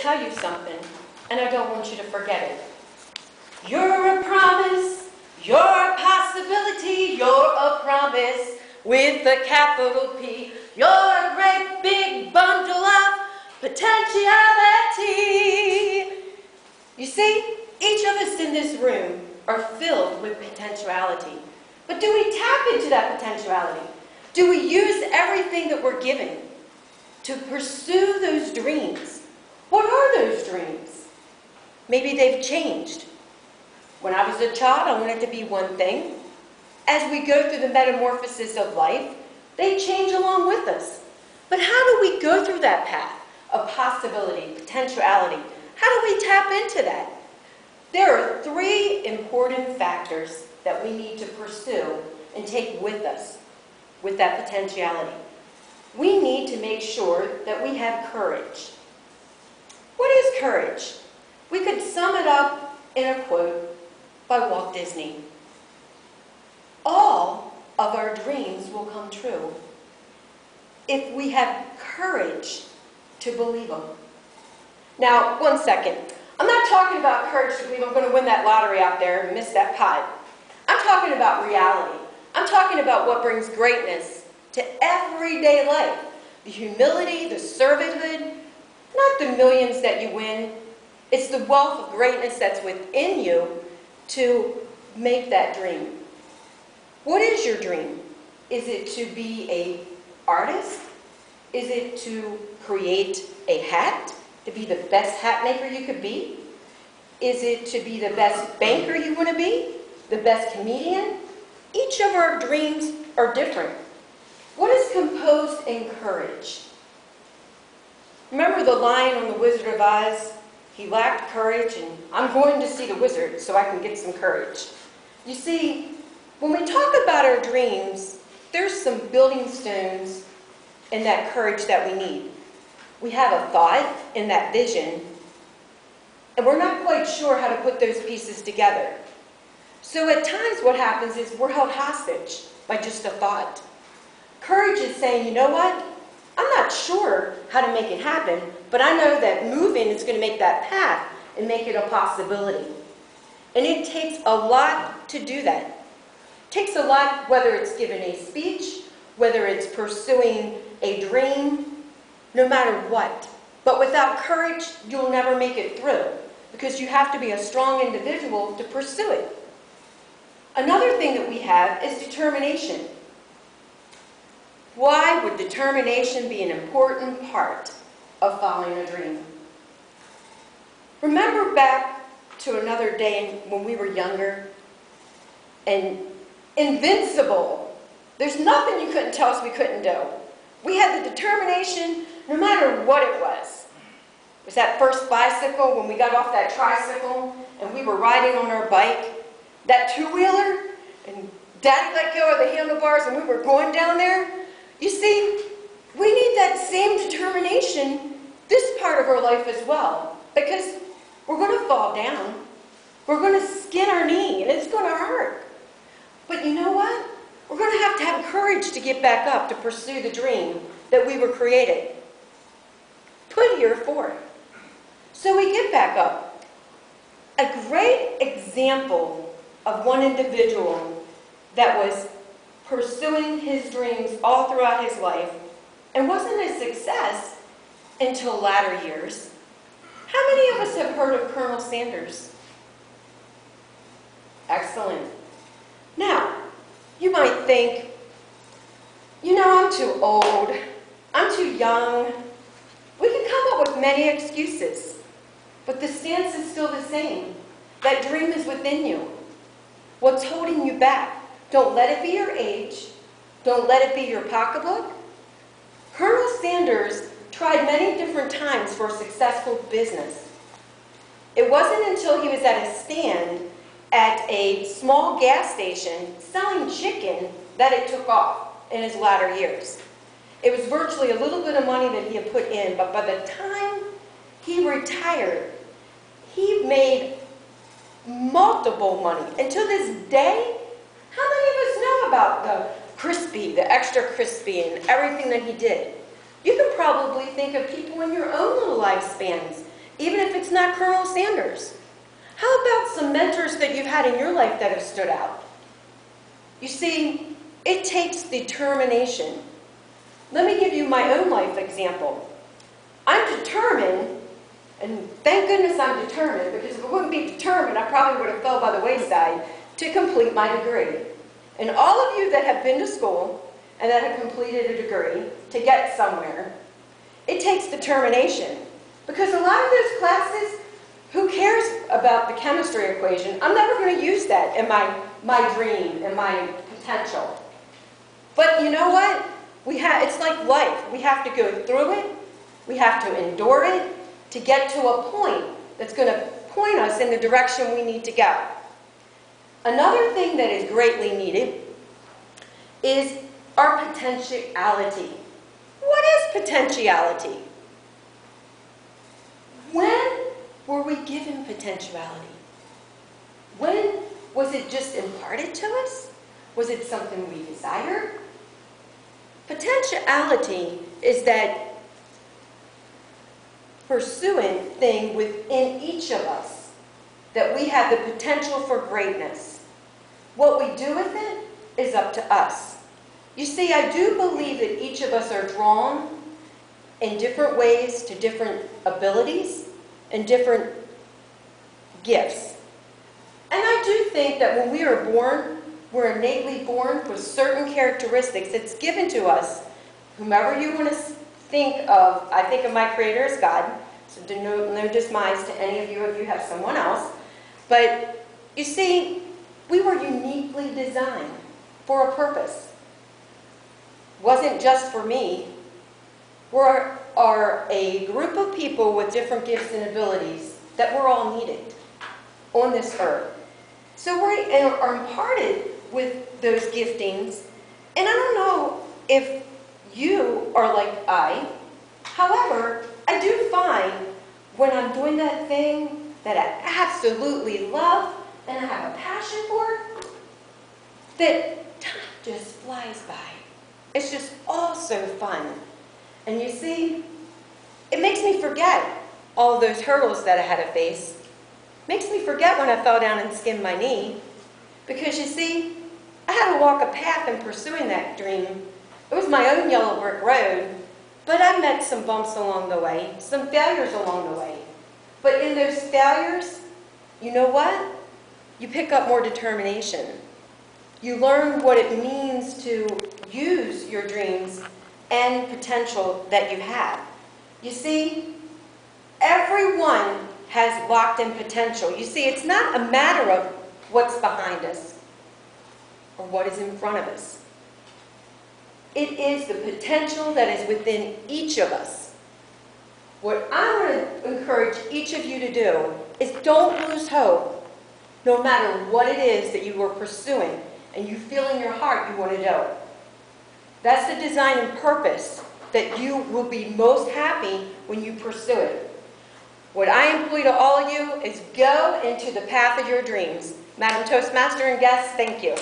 tell you something, and I don't want you to forget it. You're a promise, you're a possibility, you're a promise with a capital P. You're a great big bundle of potentiality. You see, each of us in this room are filled with potentiality. But do we tap into that potentiality? Do we use everything that we're given to pursue those dreams? What are those dreams? Maybe they've changed. When I was a child, I wanted to be one thing. As we go through the metamorphosis of life, they change along with us. But how do we go through that path of possibility, potentiality? How do we tap into that? There are 3 important factors that we need to pursue and take with us with that potentiality. We need to make sure that we have courage. What is courage? We could sum it up in a quote by Walt Disney. All of our dreams will come true if we have courage to believe them. Now, one second. I'm not talking about courage to believe I'm going to win that lottery out there and miss that pot. I'm talking about reality. I'm talking about what brings greatness to everyday life. The humility, the servanthood, not the millions that you win. It's the wealth of greatness that's within you to make that dream. What is your dream? Is it to be an artist? Is it to create a hat? To be the best hat maker you could be? Is it to be the best banker you want to be? The best comedian? Each of our dreams are different. What is composed in courage? Remember the lion on the Wizard of Oz? He lacked courage, and I'm going to see the wizard so I can get some courage. You see, when we talk about our dreams, there's some building stones in that courage that we need. We have a thought in that vision, and we're not quite sure how to put those pieces together. So at times what happens is we're held hostage by just a thought. Courage is saying, you know what? I'm not sure how to make it happen, but I know that moving is going to make that path and make it a possibility. And it takes a lot to do that. It takes a lot, whether it's giving a speech, whether it's pursuing a dream, no matter what. But without courage, you'll never make it through, because you have to be a strong individual to pursue it. Another thing that we have is determination. Why would determination be an important part of following a dream? Remember back to another day when we were younger and invincible. There's nothing you couldn't tell us we couldn't do. We had the determination no matter what it was. It was that first bicycle when we got off that tricycle and we were riding on our bike, that two-wheeler, and Daddy let go of the handlebars and we were going down there. You see, we need that same determination this part of our life as well, because we're going to fall down. We're going to skin our knee and it's going to hurt. But you know what? We're going to have courage to get back up to pursue the dream that we were created, put here for. So we get back up. A great example of one individual that was pursuing his dreams all throughout his life and wasn't a success until latter years. How many of us have heard of Colonel Sanders? Excellent. Now, you might think, you know, I'm too old, I'm too young. We can come up with many excuses, but the stance is still the same. That dream is within you. What's holding you back? Don't let it be your age. Don't let it be your pocketbook. Colonel Sanders tried many different times for a successful business. It wasn't until he was at a stand at a small gas station selling chicken that it took off in his latter years. It was virtually a little bit of money that he had put in, but by the time he retired, he made multiple money. And to this day, how many of us know about the crispy, the extra crispy, and everything that he did? You can probably think of people in your own little lifespans, even if it's not Colonel Sanders? How about some mentors that you've had in your life that have stood out? You see, it takes determination. Let me give you my own life example. I'm determined, and thank goodness I'm determined, because if I wouldn't be determined, I probably would have fell by the wayside, to complete my degree. And all of you that have been to school and that have completed a degree to get somewhere, it takes determination. Because a lot of those classes, who cares about the chemistry equation? I'm never going to use that in my dream and my potential. But you know what? It's like life. We have to go through it. We have to endure it to get to a point that's going to point us in the direction we need to go. Another thing that is greatly needed is our potentiality. What is potentiality? When were we given potentiality? When was it just imparted to us? Was it something we desired? Potentiality is that pursuing thing within each of us, that we have the potential for greatness. What we do with it is up to us. You see, I do believe that each of us are drawn in different ways to different abilities and different gifts. And I do think that when we are born, we're innately born with certain characteristics that's given to us. Whomever you want to think of, I think of my Creator as God, so no dismise to any of you if you have someone else. But you see, we were uniquely designed for a purpose. Wasn't just for me. We are a group of people with different gifts and abilities that we're all needed on this earth. So we are imparted with those giftings. And I don't know if you are like I. However, I do find when I'm doing that thing that I absolutely love and I have a passion for, that time just flies by. It's just all so fun. And you see, it makes me forget all those hurdles that I had to face. Makes me forget when I fell down and skinned my knee. Because you see, I had to walk a path in pursuing that dream. It was my own yellow brick road, but I met some bumps along the way, some failures along the way. But in those failures, you know what? You pick up more determination. You learn what it means to use your dreams and potential that you have. You see, everyone has locked-in potential. You see, it's not a matter of what's behind us or what is in front of us. It is the potential that is within each of us. What I want to encourage each of you to do is don't lose hope, no matter what it is that you are pursuing and you feel in your heart you want to do. That's the design and purpose that you will be most happy when you pursue it. What I implore to all of you is go into the path of your dreams. Madam Toastmaster and guests, thank you.